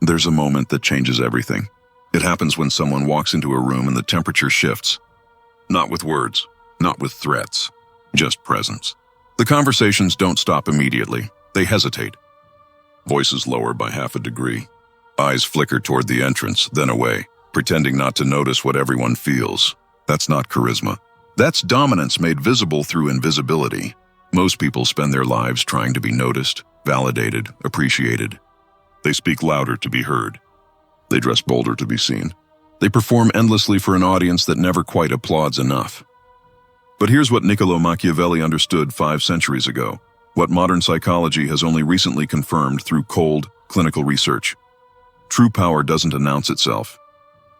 There's a moment that changes everything. It happens when someone walks into a room and the temperature shifts. Not with words, not with threats, just presence. The conversations don't stop immediately. They hesitate. Voices lower by half a degree. Eyes flicker toward the entrance, then away, pretending not to notice what everyone feels. That's not charisma. That's dominance made visible through invisibility. Most people spend their lives trying to be noticed, validated, appreciated. They speak louder to be heard. They dress bolder to be seen. They perform endlessly for an audience that never quite applauds enough. But here's what Niccolo Machiavelli understood 5 centuries ago, what modern psychology has only recently confirmed through cold, clinical research. True power doesn't announce itself.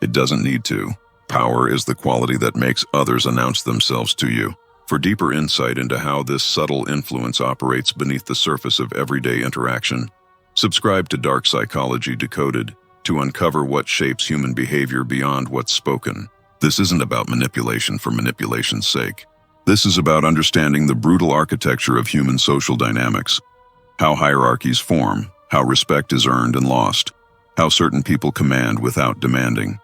It doesn't need to. Power is the quality that makes others announce themselves to you. For deeper insight into how this subtle influence operates beneath the surface of everyday interaction, subscribe to Dark Psychology Decoded to uncover what shapes human behavior beyond what's spoken. This isn't about manipulation for manipulation's sake. This is about understanding the brutal architecture of human social dynamics, how hierarchies form, how respect is earned and lost, how certain people command without demanding.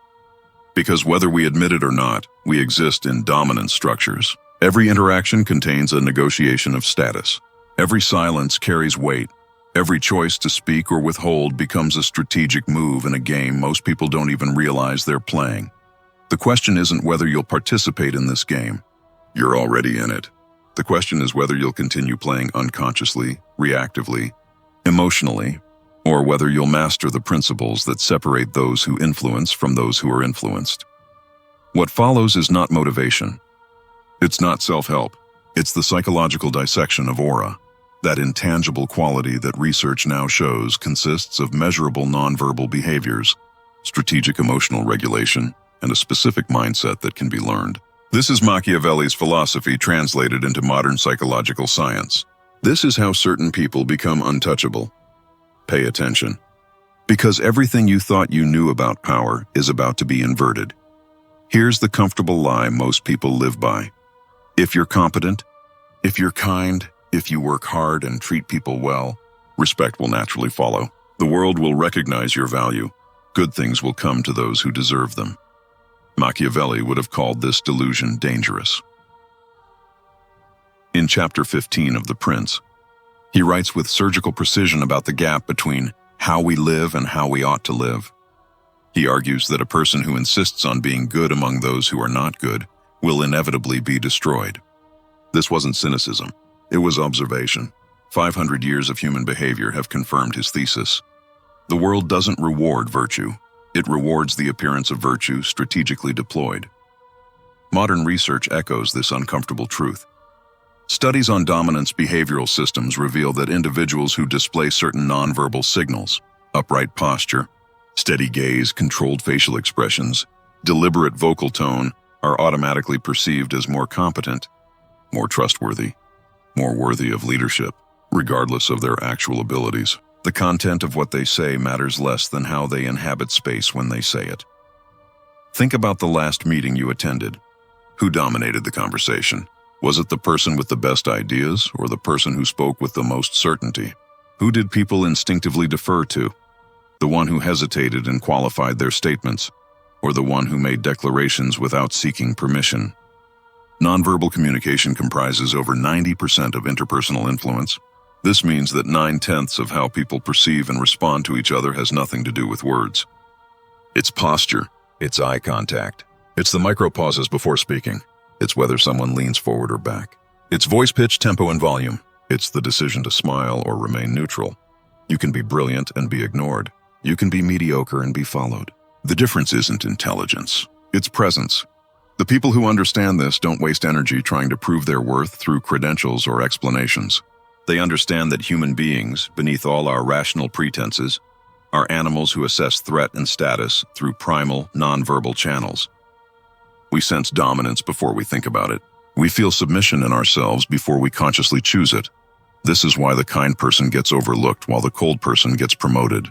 Because whether we admit it or not, we exist in dominant structures. Every interaction contains a negotiation of status. Every silence carries weight. Every choice to speak or withhold becomes a strategic move in a game most people don't even realize they're playing. The question isn't whether you'll participate in this game. You're already in it. The question is whether you'll continue playing unconsciously, reactively, emotionally, or whether you'll master the principles that separate those who influence from those who are influenced. What follows is not motivation. It's not self-help. It's the psychological dissection of aura. That intangible quality that research now shows consists of measurable nonverbal behaviors, strategic emotional regulation, and a specific mindset that can be learned. This is Machiavelli's philosophy translated into modern psychological science. This is how certain people become untouchable. Pay attention. Because everything you thought you knew about power is about to be inverted. Here's the comfortable lie most people live by. If you're competent, if you're kind, if you work hard and treat people well, respect will naturally follow. The world will recognize your value. Good things will come to those who deserve them. Machiavelli would have called this delusion dangerous. In chapter 15 of The Prince, he writes with surgical precision about the gap between how we live and how we ought to live. He argues that a person who insists on being good among those who are not good will inevitably be destroyed. This wasn't cynicism. It was observation. 500 years of human behavior have confirmed his thesis. The world doesn't reward virtue. It rewards the appearance of virtue strategically deployed. Modern research echoes this uncomfortable truth. Studies on dominance behavioral systems reveal that individuals who display certain nonverbal signals, upright posture, steady gaze, controlled facial expressions, deliberate vocal tone, are automatically perceived as more competent, more trustworthy, more worthy of leadership, regardless of their actual abilities. The content of what they say matters less than how they inhabit space when they say it. Think about the last meeting you attended. Who dominated the conversation? Was it the person with the best ideas or the person who spoke with the most certainty? Who did people instinctively defer to? The one who hesitated and qualified their statements, or the one who made declarations without seeking permission? Nonverbal communication comprises over 90% of interpersonal influence. This means that 9/10 of how people perceive and respond to each other has nothing to do with words. It's posture. It's eye contact. It's the micro-pauses before speaking. It's whether someone leans forward or back. It's voice pitch, tempo, and volume. It's the decision to smile or remain neutral. You can be brilliant and be ignored. You can be mediocre and be followed. The difference isn't intelligence. It's presence. The people who understand this don't waste energy trying to prove their worth through credentials or explanations. They understand that human beings, beneath all our rational pretenses, are animals who assess threat and status through primal, nonverbal channels. We sense dominance before we think about it. We feel submission in ourselves before we consciously choose it. This is why the kind person gets overlooked while the cold person gets promoted.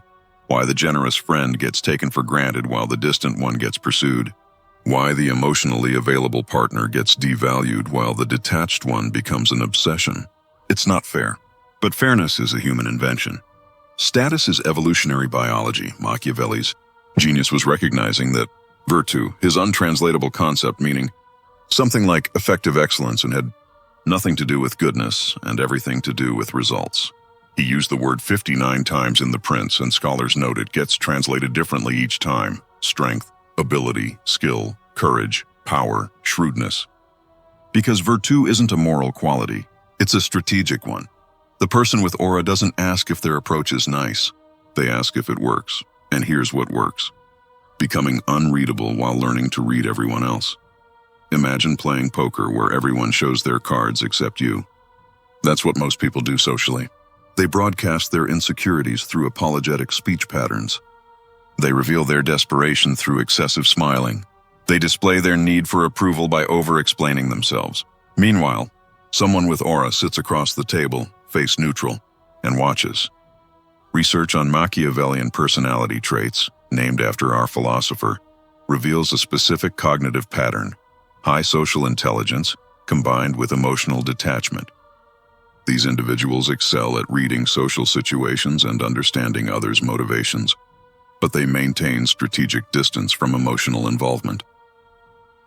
Why the generous friend gets taken for granted while the distant one gets pursued. Why the emotionally available partner gets devalued while the detached one becomes an obsession. It's not fair, but fairness is a human invention. Status is evolutionary biology. Machiavelli's genius was recognizing that virtue, his untranslatable concept meaning something like effective excellence, and had nothing to do with goodness and everything to do with results. He used the word 59 times in The Prince, and scholars note it gets translated differently each time. Strength, ability, skill, courage, power, shrewdness. Because virtue isn't a moral quality, it's a strategic one. The person with aura doesn't ask if their approach is nice. They ask if it works. And here's what works: becoming unreadable while learning to read everyone else. Imagine playing poker where everyone shows their cards except you. That's what most people do socially. They broadcast their insecurities through apologetic speech patterns. They reveal their desperation through excessive smiling. They display their need for approval by over-explaining themselves. Meanwhile, someone with aura sits across the table, face neutral, and watches. Research on Machiavellian personality traits, named after our philosopher, reveals a specific cognitive pattern: high social intelligence combined with emotional detachment. These individuals excel at reading social situations and understanding others' motivations, but they maintain strategic distance from emotional involvement.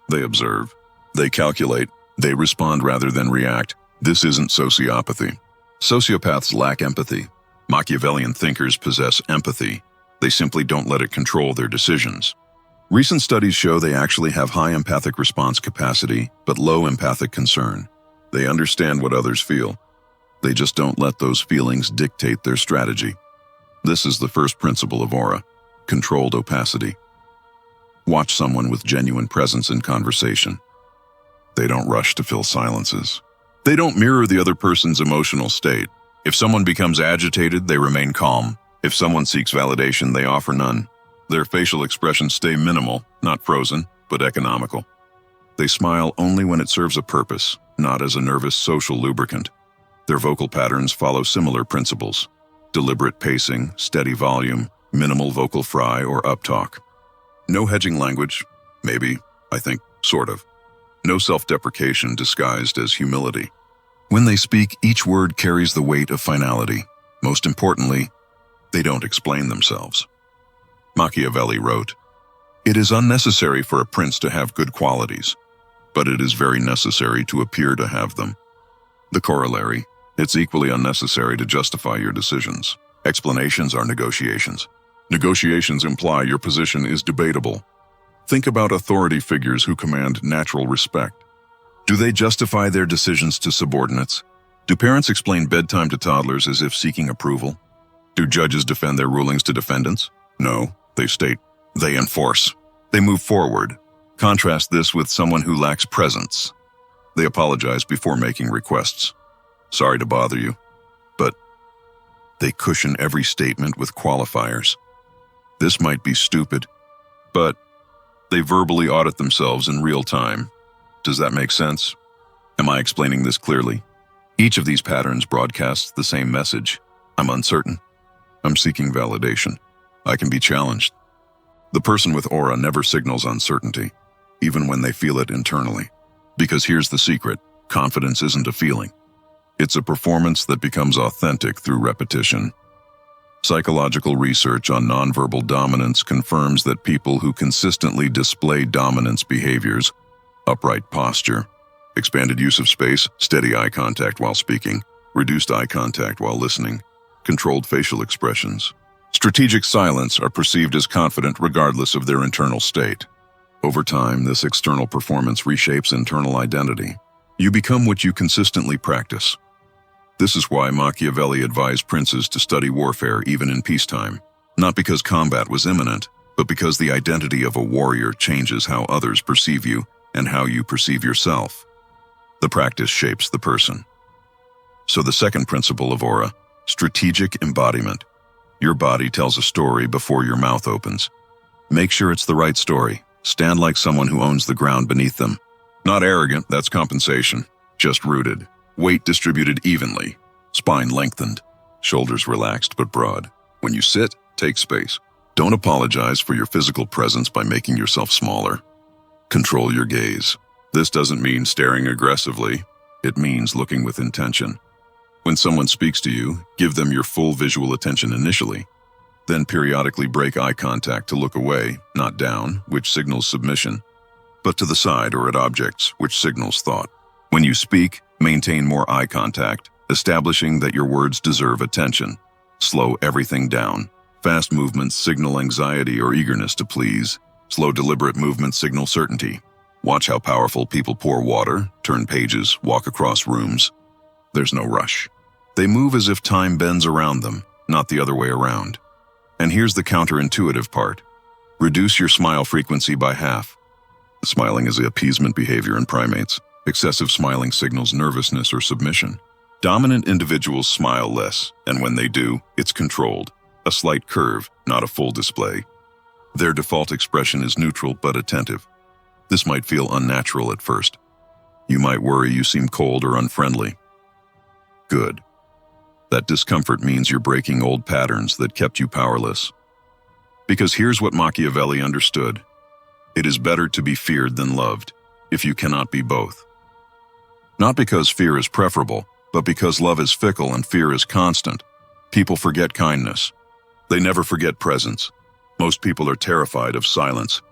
They observe, they calculate, they respond rather than react. This isn't sociopathy. Sociopaths lack empathy. Machiavellian thinkers possess empathy. They simply don't let it control their decisions. Recent studies show they actually have high empathic response capacity, but low empathic concern. They understand what others feel. They just don't let those feelings dictate their strategy. This is the first principle of aura: controlled opacity. Watch someone with genuine presence in conversation. They don't rush to fill silences. They don't mirror the other person's emotional state. If someone becomes agitated, they remain calm. If someone seeks validation, they offer none. Their facial expressions stay minimal, not frozen, but economical. They smile only when it serves a purpose, not as a nervous social lubricant. Their vocal patterns follow similar principles: deliberate pacing, steady volume, minimal vocal fry or uptalk. No hedging language, maybe, I think, sort of. No self-deprecation disguised as humility. When they speak, each word carries the weight of finality. Most importantly, they don't explain themselves. Machiavelli wrote, "It is unnecessary for a prince to have good qualities, but it is very necessary to appear to have them." The corollary: it's equally unnecessary to justify your decisions. Explanations are negotiations. Negotiations imply your position is debatable. Think about authority figures who command natural respect. Do they justify their decisions to subordinates? Do parents explain bedtime to toddlers as if seeking approval? Do judges defend their rulings to defendants? No, they state. They enforce. They move forward. Contrast this with someone who lacks presence. They apologize before making requests. Sorry to bother you, but they cushion every statement with qualifiers. This might be stupid, but they verbally audit themselves in real time. Does that make sense? Am I explaining this clearly? Each of these patterns broadcasts the same message: I'm uncertain. I'm seeking validation. I can be challenged. The person with aura never signals uncertainty, even when they feel it internally. Because here's the secret: confidence isn't a feeling. It's a performance that becomes authentic through repetition. Psychological research on nonverbal dominance confirms that people who consistently display dominance behaviors, upright posture, expanded use of space, steady eye contact while speaking, reduced eye contact while listening, controlled facial expressions, strategic silence, are perceived as confident regardless of their internal state. Over time, this external performance reshapes internal identity. You become what you consistently practice. This is why Machiavelli advised princes to study warfare even in peacetime, not because combat was imminent, but because the identity of a warrior changes how others perceive you and how you perceive yourself. The practice shapes the person. So the second principle of aura: strategic embodiment. Your body tells a story before your mouth opens. Make sure it's the right story. Stand like someone who owns the ground beneath them. Not arrogant, that's compensation. Just rooted. Weight distributed evenly. Spine lengthened. Shoulders relaxed but broad. When you sit, take space. Don't apologize for your physical presence by making yourself smaller. Control your gaze. This doesn't mean staring aggressively. It means looking with intention. When someone speaks to you, give them your full visual attention initially. Then periodically break eye contact to look away, not down, which signals submission, but to the side or at objects, which signals thought. When you speak, maintain more eye contact, establishing that your words deserve attention. Slow everything down. Fast movements signal anxiety or eagerness to please. Slow, deliberate movements signal certainty. Watch how powerful people pour water, turn pages, walk across rooms. There's no rush. They move as if time bends around them, not the other way around. And here's the counterintuitive part. Reduce your smile frequency by half. Smiling is appeasement behavior in primates. Excessive smiling signals nervousness or submission. Dominant individuals smile less, and when they do, it's controlled. A slight curve, not a full display. Their default expression is neutral but attentive. This might feel unnatural at first. You might worry you seem cold or unfriendly. Good. That discomfort means you're breaking old patterns that kept you powerless. Because here's what Machiavelli understood. It is better to be feared than loved, if you cannot be both. Not because fear is preferable, but because love is fickle and fear is constant. People forget kindness. They never forget presence. Most people are terrified of silence.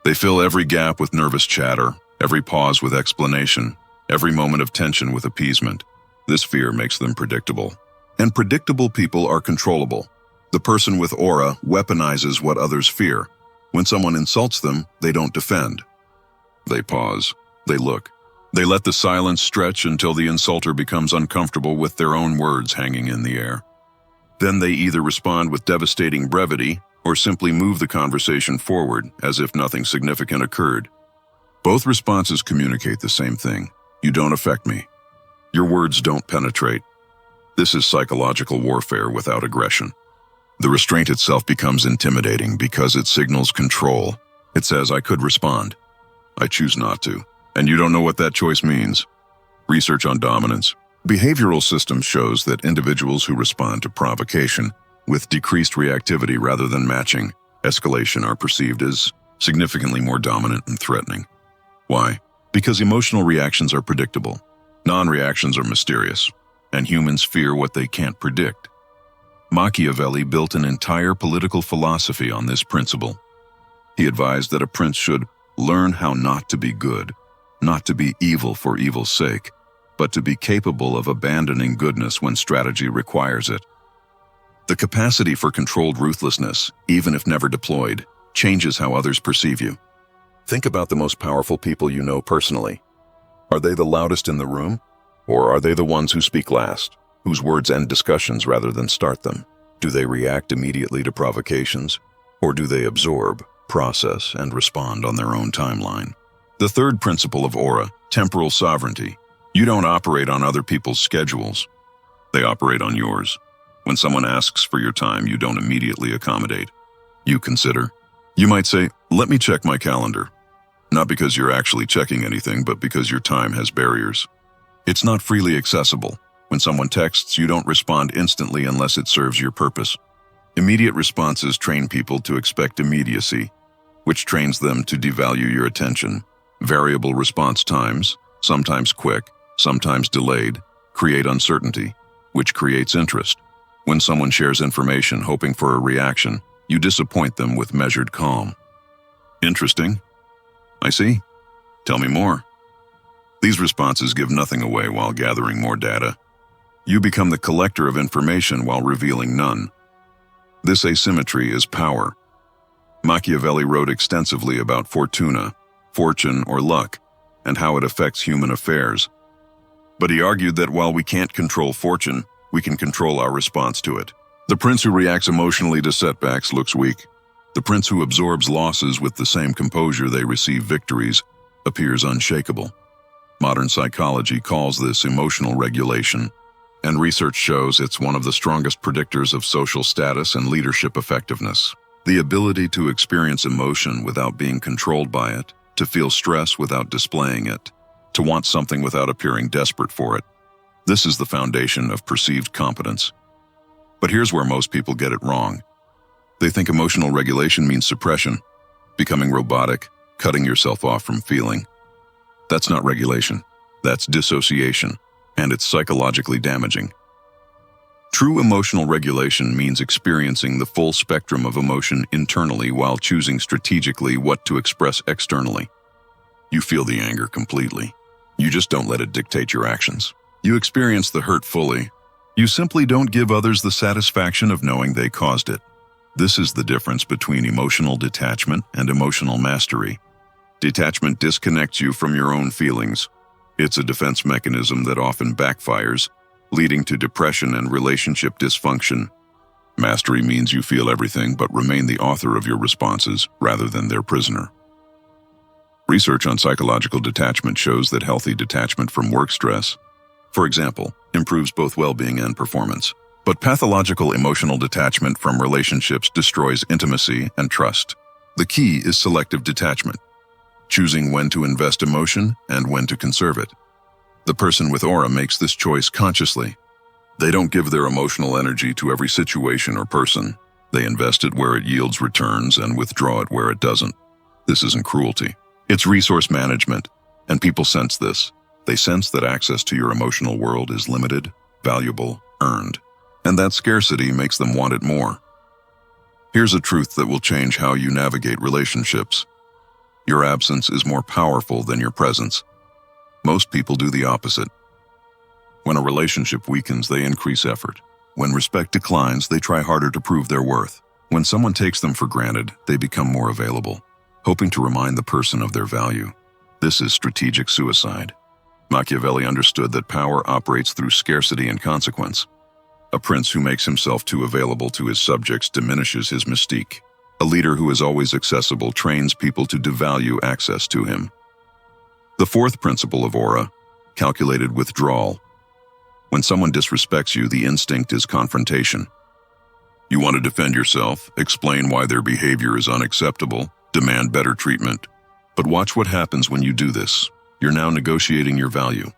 They fill every gap with nervous chatter, every pause with explanation, every moment of tension with appeasement. This fear makes them predictable. And predictable people are controllable. The person with aura weaponizes what others fear. When someone insults them, they don't defend. They pause. They look. They let the silence stretch until the insulter becomes uncomfortable with their own words hanging in the air. Then they either respond with devastating brevity or simply move the conversation forward as if nothing significant occurred. Both responses communicate the same thing. You don't affect me. Your words don't penetrate. This is psychological warfare without aggression. The restraint itself becomes intimidating because it signals control. It says, I could respond. I choose not to. And you don't know what that choice means. Research on dominance. Behavioral systems shows that individuals who respond to provocation with decreased reactivity rather than matching escalation are perceived as significantly more dominant and threatening. Why? Because emotional reactions are predictable. Non-reactions are mysterious, and humans fear what they can't predict. Machiavelli built an entire political philosophy on this principle. He advised that a prince should learn how not to be good, not to be evil for evil's sake, but to be capable of abandoning goodness when strategy requires it. The capacity for controlled ruthlessness, even if never deployed, changes how others perceive you. Think about the most powerful people you know personally. Are they the loudest in the room? Or are they the ones who speak last, whose words end discussions rather than start them? Do they react immediately to provocations? Or do they absorb, process, and respond on their own timeline? The third principle of aura, temporal sovereignty. You don't operate on other people's schedules. They operate on yours. When someone asks for your time, you don't immediately accommodate. You consider. You might say, let me check my calendar. Not because you're actually checking anything, but because your time has barriers. It's not freely accessible. When someone texts, you don't respond instantly unless it serves your purpose. Immediate responses train people to expect immediacy, which trains them to devalue your attention. Variable response times, sometimes quick, sometimes delayed, create uncertainty, which creates interest. When someone shares information hoping for a reaction, you disappoint them with measured calm. Interesting? I see. Tell me more. These responses give nothing away while gathering more data. You become the collector of information while revealing none. This asymmetry is power. Machiavelli wrote extensively about fortuna, fortune or luck, and how it affects human affairs. But he argued that while we can't control fortune, we can control our response to it. The prince who reacts emotionally to setbacks looks weak. The prince who absorbs losses with the same composure they receive victories appears unshakable. Modern psychology calls this emotional regulation, and research shows it's one of the strongest predictors of social status and leadership effectiveness. The ability to experience emotion without being controlled by it, to feel stress without displaying it, to want something without appearing desperate for it. This is the foundation of perceived competence. But here's where most people get it wrong. They think emotional regulation means suppression, becoming robotic, cutting yourself off from feeling. That's not regulation. That's dissociation, and it's psychologically damaging. True emotional regulation means experiencing the full spectrum of emotion internally while choosing strategically what to express externally. You feel the anger completely. You just don't let it dictate your actions. You experience the hurt fully. You simply don't give others the satisfaction of knowing they caused it. This is the difference between emotional detachment and emotional mastery. Detachment disconnects you from your own feelings. It's a defense mechanism that often backfires, leading to depression and relationship dysfunction. Mastery means you feel everything but remain the author of your responses rather than their prisoner. Research on psychological detachment shows that healthy detachment from work stress, for example, improves both well-being and performance. But pathological emotional detachment from relationships destroys intimacy and trust. The key is selective detachment, choosing when to invest emotion and when to conserve it. The person with aura makes this choice consciously. They don't give their emotional energy to every situation or person. They invest it where it yields returns and withdraw it where it doesn't. This isn't cruelty. It's resource management, and people sense this. They sense that access to your emotional world is limited, valuable, earned, and that scarcity makes them want it more. Here's a truth that will change how you navigate relationships. Your absence is more powerful than your presence. Most people do the opposite. When a relationship weakens, they increase effort. When respect declines, they try harder to prove their worth. When someone takes them for granted, they become more available, hoping to remind the person of their value. This is strategic suicide. Machiavelli understood that power operates through scarcity and consequence. A prince who makes himself too available to his subjects diminishes his mystique. A leader who is always accessible trains people to devalue access to him. The fourth principle of aura, calculated withdrawal. When someone disrespects you, the instinct is confrontation. You want to defend yourself, explain why their behavior is unacceptable, demand better treatment. But watch what happens when you do this. You're now negotiating your value.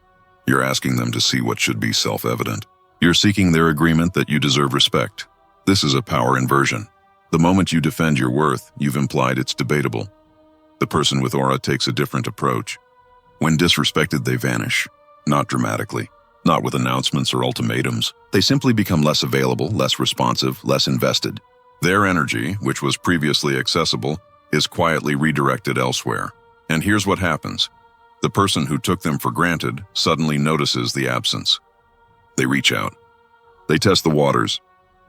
You're asking them to see what should be self-evident. You're seeking their agreement that you deserve respect. This is a power inversion. The moment you defend your worth, you've implied it's debatable. The person with aura takes a different approach. When disrespected, they vanish. Not dramatically, not with announcements or ultimatums. They simply become less available, less responsive, less invested. Their energy, which was previously accessible, is quietly redirected elsewhere. And here's what happens. The person who took them for granted suddenly notices the absence. They reach out. They test the waters.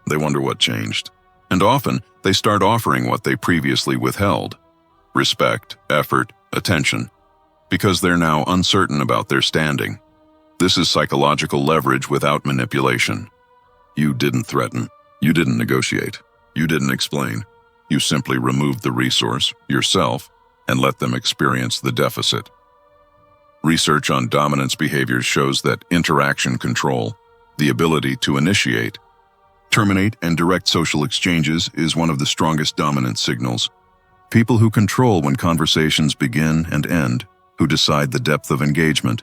They wonder what changed. And often, they start offering what they previously withheld. Respect, effort, attention. Because they're now uncertain about their standing. This is psychological leverage without manipulation. You didn't threaten. You didn't negotiate. You didn't explain. You simply removed the resource, yourself, and let them experience the deficit. Research on dominance behaviors shows that interaction control, the ability to initiate, terminate, and direct social exchanges is one of the strongest dominance signals. People who control when conversations begin and end, who decide the depth of engagement,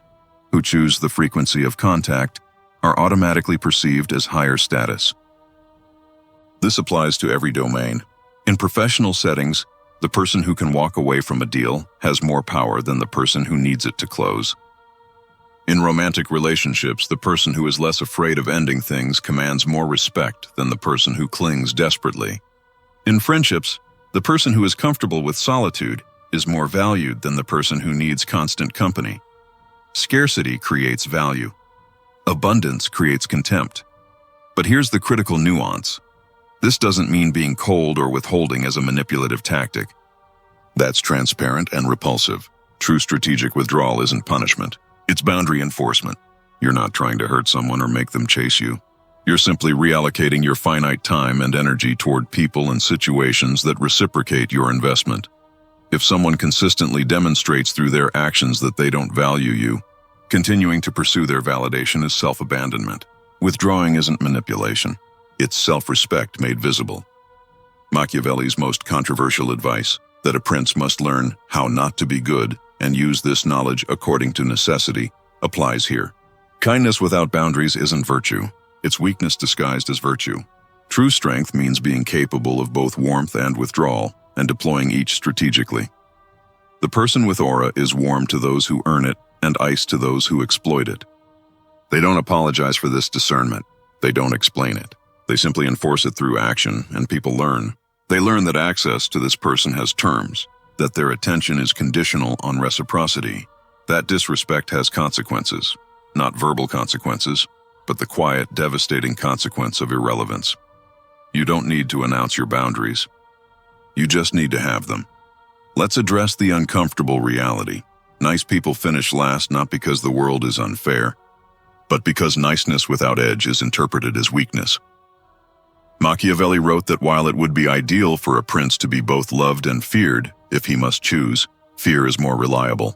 who choose the frequency of contact, are automatically perceived as higher status. This applies to every domain. In professional settings, the person who can walk away from a deal has more power than the person who needs it to close. In romantic relationships, the person who is less afraid of ending things commands more respect than the person who clings desperately. In friendships, the person who is comfortable with solitude is more valued than the person who needs constant company. Scarcity creates value. Abundance creates contempt. But here's the critical nuance. This doesn't mean being cold or withholding as a manipulative tactic. That's transparent and repulsive. True strategic withdrawal isn't punishment. It's boundary enforcement. You're not trying to hurt someone or make them chase you. You're simply reallocating your finite time and energy toward people and situations that reciprocate your investment. If someone consistently demonstrates through their actions that they don't value you, continuing to pursue their validation is self-abandonment. Withdrawing isn't manipulation. It's self-respect made visible. Machiavelli's most controversial advice, that a prince must learn how not to be good and use this knowledge according to necessity, applies here. Kindness without boundaries isn't virtue. It's weakness disguised as virtue. True strength means being capable of both warmth and withdrawal, and deploying each strategically. The person with aura is warm to those who earn it and ice to those who exploit it. They don't apologize for this discernment. They don't explain it. They simply enforce it through action, and people learn. They learn that access to this person has terms, that their attention is conditional on reciprocity, that disrespect has consequences, not verbal consequences, but the quiet, devastating consequence of irrelevance. You don't need to announce your boundaries. You just need to have them. Let's address the uncomfortable reality. Nice people finish last not because the world is unfair, but because niceness without edge is interpreted as weakness. Machiavelli wrote that while it would be ideal for a prince to be both loved and feared, if he must choose, fear is more reliable.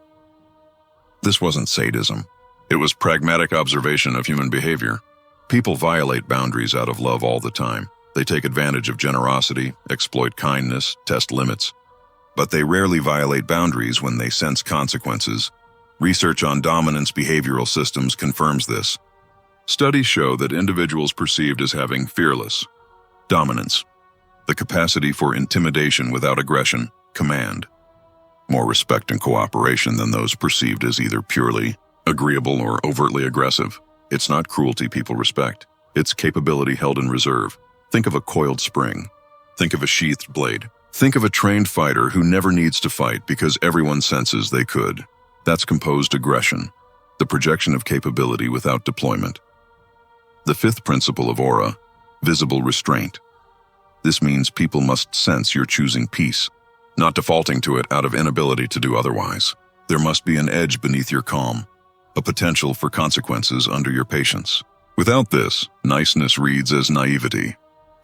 This wasn't sadism. It was pragmatic observation of human behavior. People violate boundaries out of love all the time. They take advantage of generosity, exploit kindness, test limits. But they rarely violate boundaries when they sense consequences. Research on dominance behavioral systems confirms this. Studies show that individuals perceived as having fearless dominance, the capacity for intimidation without aggression, command, more respect and cooperation than those perceived as either purely agreeable or overtly aggressive. It's not cruelty people respect. It's capability held in reserve. Think of a coiled spring. Think of a sheathed blade. Think of a trained fighter who never needs to fight because everyone senses they could. That's composed aggression, the projection of capability without deployment. The fifth principle of aura, visible restraint. This means people must sense you're choosing peace, not defaulting to it out of inability to do otherwise. There must be an edge beneath your calm, a potential for consequences under your patience. Without this, niceness reads as naivety.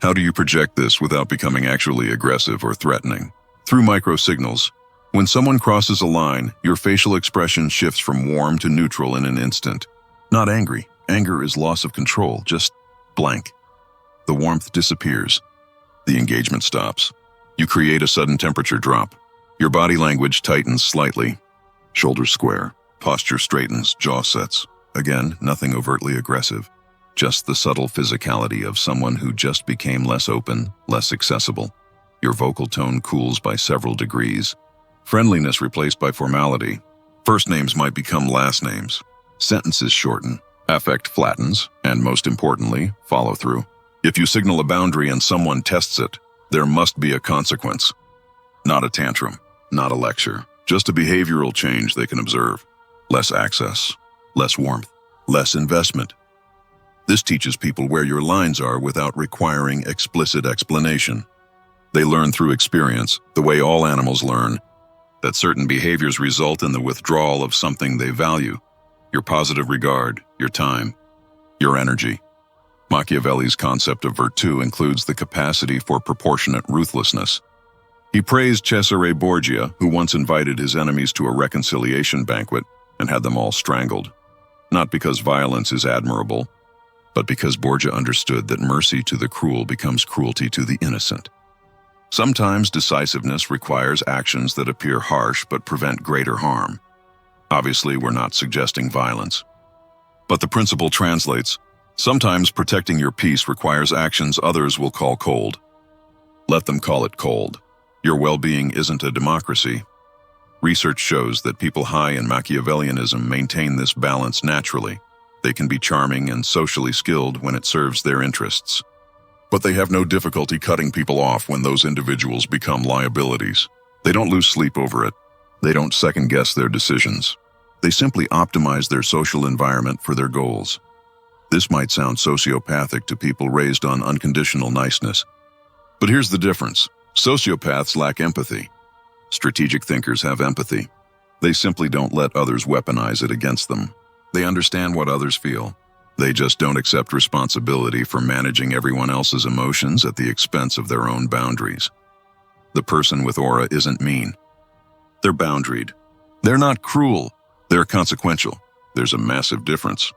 How do you project this without becoming actually aggressive or threatening? Through micro-signals. When someone crosses a line, your facial expression shifts from warm to neutral in an instant. Not angry. Anger is loss of control, just blank. The warmth disappears. The engagement stops. You create a sudden temperature drop. Your body language tightens slightly. Shoulders square. Posture straightens, jaw sets. Again, nothing overtly aggressive. Just the subtle physicality of someone who just became less open, less accessible. Your vocal tone cools by several degrees. Friendliness replaced by formality. First names might become last names. Sentences shorten. Affect flattens, and most importantly, follow through. If you signal a boundary and someone tests it, there must be a consequence. Not a tantrum, not a lecture, just a behavioral change they can observe. Less access, less warmth, less investment. This teaches people where your lines are without requiring explicit explanation. They learn through experience, the way all animals learn, that certain behaviors result in the withdrawal of something they value. Your positive regard, your time, your energy. Machiavelli's concept of virtù includes the capacity for proportionate ruthlessness. He praised Cesare Borgia, who once invited his enemies to a reconciliation banquet and had them all strangled. Not because violence is admirable, but because Borgia understood that mercy to the cruel becomes cruelty to the innocent. Sometimes decisiveness requires actions that appear harsh but prevent greater harm. Obviously, we're not suggesting violence. But the principle translates. Sometimes protecting your peace requires actions others will call cold. Let them call it cold. Your well-being isn't a democracy. Research shows that people high in Machiavellianism maintain this balance naturally. They can be charming and socially skilled when it serves their interests. But they have no difficulty cutting people off when those individuals become liabilities. They don't lose sleep over it. They don't second-guess their decisions. They simply optimize their social environment for their goals. This might sound sociopathic to people raised on unconditional niceness. But here's the difference. Sociopaths lack empathy. Strategic thinkers have empathy. They simply don't let others weaponize it against them. They understand what others feel. They just don't accept responsibility for managing everyone else's emotions at the expense of their own boundaries. The person with aura isn't mean. They're boundaried. They're not cruel. They're consequential. There's a massive difference.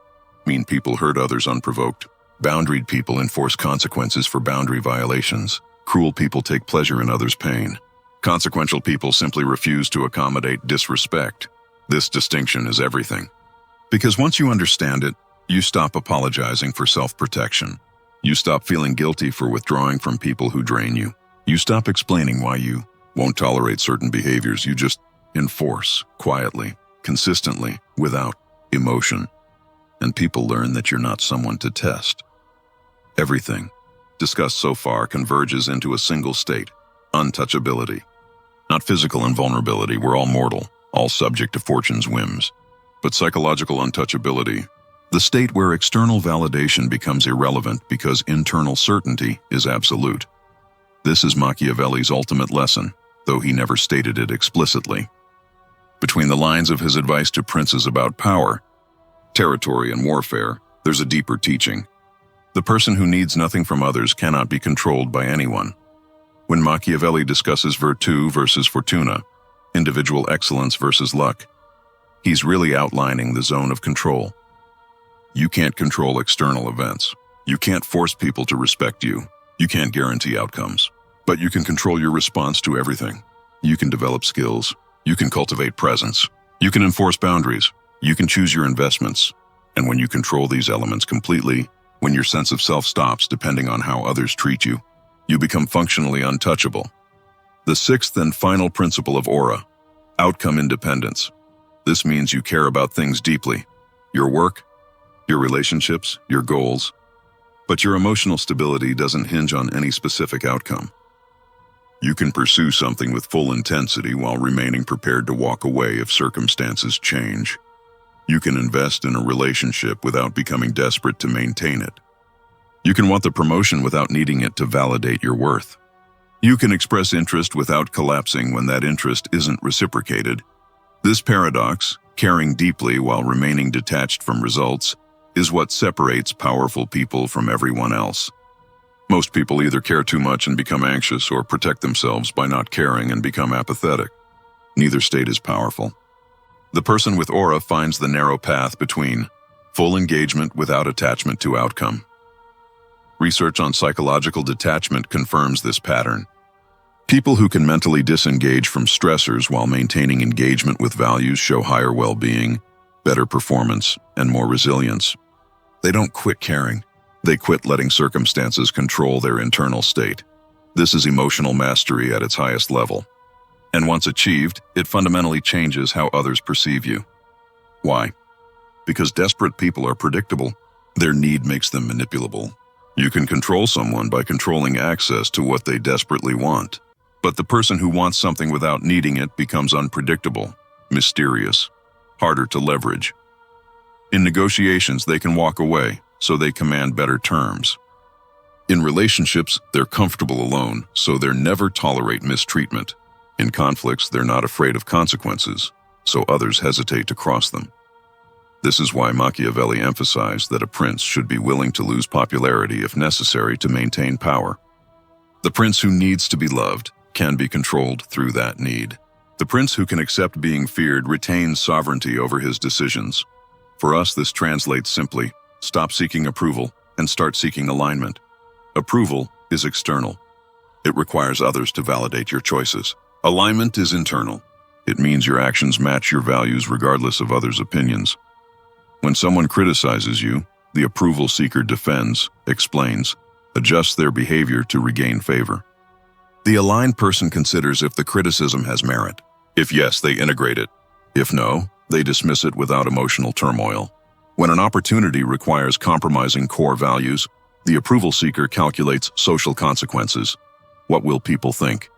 Mean people hurt others unprovoked. Boundaried people enforce consequences for boundary violations. Cruel people take pleasure in others' pain. Consequential people simply refuse to accommodate disrespect. This distinction is everything. Because once you understand it, you stop apologizing for self-protection. You stop feeling guilty for withdrawing from people who drain you. You stop explaining why you won't tolerate certain behaviors. You just enforce, quietly, consistently, without emotion. And people learn that you're not someone to test. Everything discussed so far converges into a single state: untouchability. Not physical invulnerability, we're all mortal, all subject to fortune's whims, but psychological untouchability, the state where external validation becomes irrelevant because internal certainty is absolute. This is Machiavelli's ultimate lesson, though he never stated it explicitly. Between the lines of his advice to princes about power, territory, and warfare, there's a deeper teaching. The person who needs nothing from others cannot be controlled by anyone. When Machiavelli discusses virtù versus fortuna, individual excellence versus luck, he's really outlining the zone of control. You can't control external events. You can't force people to respect you. You can't guarantee outcomes. But you can control your response to everything. You can develop skills. You can cultivate presence. You can enforce boundaries. You can choose your investments. And when you control these elements completely, when your sense of self stops depending on how others treat you, you become functionally untouchable. The sixth and final principle of Aura: outcome independence. This means you care about things deeply: your work, your relationships, your goals. But your emotional stability doesn't hinge on any specific outcome. You can pursue something with full intensity while remaining prepared to walk away if circumstances change. You can invest in a relationship without becoming desperate to maintain it. You can want the promotion without needing it to validate your worth. You can express interest without collapsing when that interest isn't reciprocated. This paradox, caring deeply while remaining detached from results, is what separates powerful people from everyone else. Most people either care too much and become anxious or protect themselves by not caring and become apathetic. Neither state is powerful. The person with aura finds the narrow path between full engagement without attachment to outcome. Research on psychological detachment confirms this pattern. People who can mentally disengage from stressors while maintaining engagement with values show higher well-being, better performance, and more resilience. They don't quit caring. They quit letting circumstances control their internal state. This is emotional mastery at its highest level. And once achieved, it fundamentally changes how others perceive you. Why? Because desperate people are predictable. Their need makes them manipulable. You can control someone by controlling access to what they desperately want. But the person who wants something without needing it becomes unpredictable, mysterious, harder to leverage. In negotiations, they can walk away, so they command better terms. In relationships, they're comfortable alone, so they never tolerate mistreatment. In conflicts, they're not afraid of consequences, so others hesitate to cross them. This is why Machiavelli emphasized that a prince should be willing to lose popularity if necessary to maintain power. The prince who needs to be loved can be controlled through that need. The prince who can accept being feared retains sovereignty over his decisions. For us, this translates simply: stop seeking approval and start seeking alignment. Approval is external. It requires others to validate your choices. Alignment is internal. It means your actions match your values regardless of others' opinions. When someone criticizes you, the approval seeker defends, explains, adjusts their behavior to regain favor. The aligned person considers if the criticism has merit. If yes, they integrate it. If no, they dismiss it without emotional turmoil. When an opportunity requires compromising core values, the approval seeker calculates social consequences. What will people think?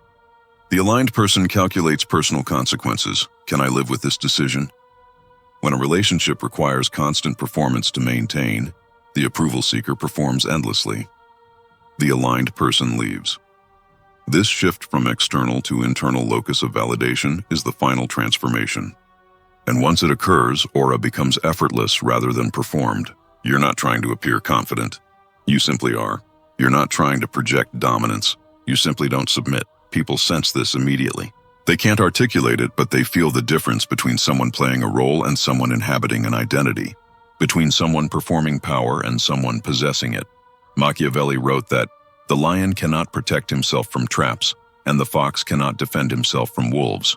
The aligned person calculates personal consequences. Can I live with this decision? When a relationship requires constant performance to maintain, the approval seeker performs endlessly. The aligned person leaves. This shift from external to internal locus of validation is the final transformation. And once it occurs, aura becomes effortless rather than performed. You're not trying to appear confident. You simply are. You're not trying to project dominance. You simply don't submit. People sense this immediately. They can't articulate it, but they feel the difference between someone playing a role and someone inhabiting an identity, between someone performing power and someone possessing it. Machiavelli wrote that the lion cannot protect himself from traps, and the fox cannot defend himself from wolves.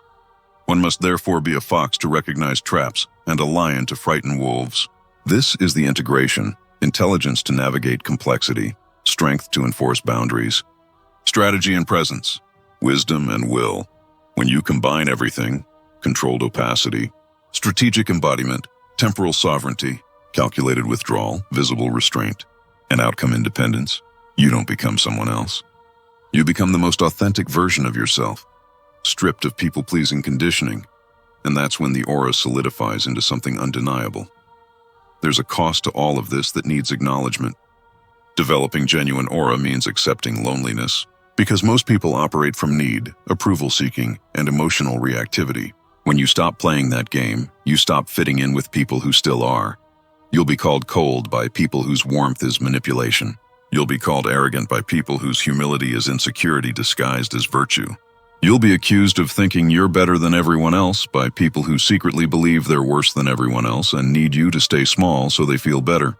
One must therefore be a fox to recognize traps, and a lion to frighten wolves. This is the integration: intelligence to navigate complexity, strength to enforce boundaries, strategy and presence, wisdom and will. When you combine everything: controlled opacity, strategic embodiment, temporal sovereignty, calculated withdrawal, visible restraint, and outcome independence, you don't become someone else. You become the most authentic version of yourself, stripped of people-pleasing conditioning, and that's when the aura solidifies into something undeniable. There's a cost to all of this that needs acknowledgement. Developing genuine aura means accepting loneliness, because most people operate from need, approval-seeking, and emotional reactivity. When you stop playing that game, you stop fitting in with people who still are. You'll be called cold by people whose warmth is manipulation. You'll be called arrogant by people whose humility is insecurity disguised as virtue. You'll be accused of thinking you're better than everyone else by people who secretly believe they're worse than everyone else and need you to stay small so they feel better.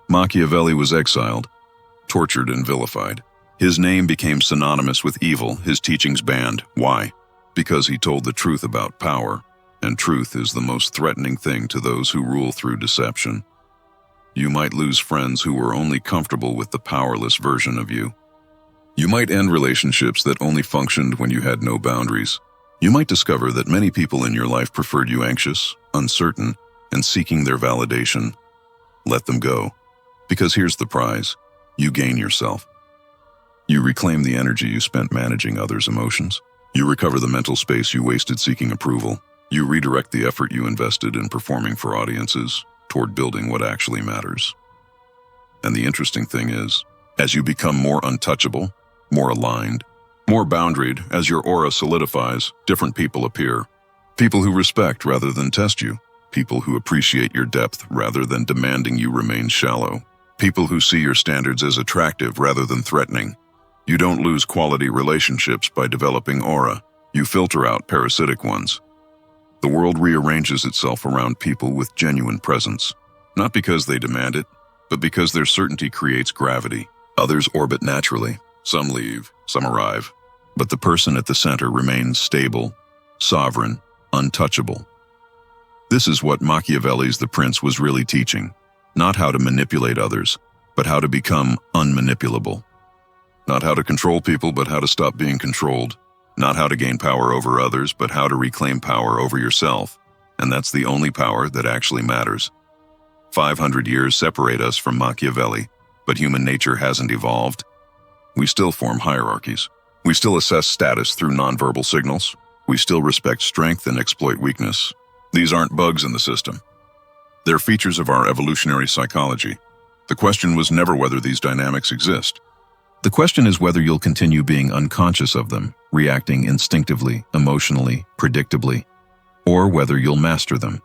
Machiavelli was exiled, tortured and vilified. His name became synonymous with evil, his teachings banned. Why? Because he told the truth about power, and truth is the most threatening thing to those who rule through deception. You might lose friends who were only comfortable with the powerless version of you. You might end relationships that only functioned when you had no boundaries. You might discover that many people in your life preferred you anxious, uncertain, and seeking their validation. Let them go. Because here's the prize. You gain yourself. You reclaim the energy you spent managing others' emotions. You recover the mental space you wasted seeking approval. You redirect the effort you invested in performing for audiences toward building what actually matters. And the interesting thing is, as you become more untouchable, more aligned, more boundaried, as your aura solidifies, different people appear. People who respect rather than test you. People who appreciate your depth rather than demanding you remain shallow. People who see your standards as attractive rather than threatening. You don't lose quality relationships by developing aura. You filter out parasitic ones. The world rearranges itself around people with genuine presence, not because they demand it, but because their certainty creates gravity. Others orbit naturally. Some leave, some arrive. But the person at the center remains stable, sovereign, untouchable. This is what Machiavelli's The Prince was really teaching. Not how to manipulate others, but how to become unmanipulable. Not how to control people, but how to stop being controlled. Not how to gain power over others, but how to reclaim power over yourself. And that's the only power that actually matters. 500 years separate us from Machiavelli, but human nature hasn't evolved. We still form hierarchies. We still assess status through nonverbal signals. We still respect strength and exploit weakness. These aren't bugs in the system. They're features of our evolutionary psychology. The question was never whether these dynamics exist. The question is whether you'll continue being unconscious of them, reacting instinctively, emotionally, predictably, or whether you'll master them.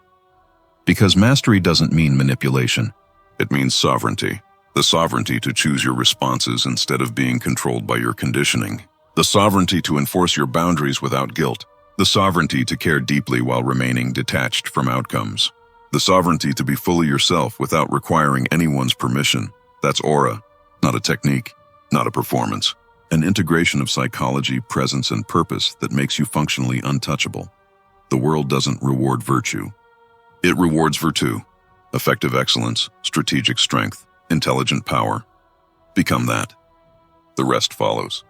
Because mastery doesn't mean manipulation. It means sovereignty. The sovereignty to choose your responses instead of being controlled by your conditioning. The sovereignty to enforce your boundaries without guilt. The sovereignty to care deeply while remaining detached from outcomes. The sovereignty to be fully yourself without requiring anyone's permission. That's aura, not a technique, not a performance. An integration of psychology, presence, and purpose that makes you functionally untouchable. The world doesn't reward virtue. It rewards virtue, effective excellence, strategic strength, intelligent power. Become that. The rest follows.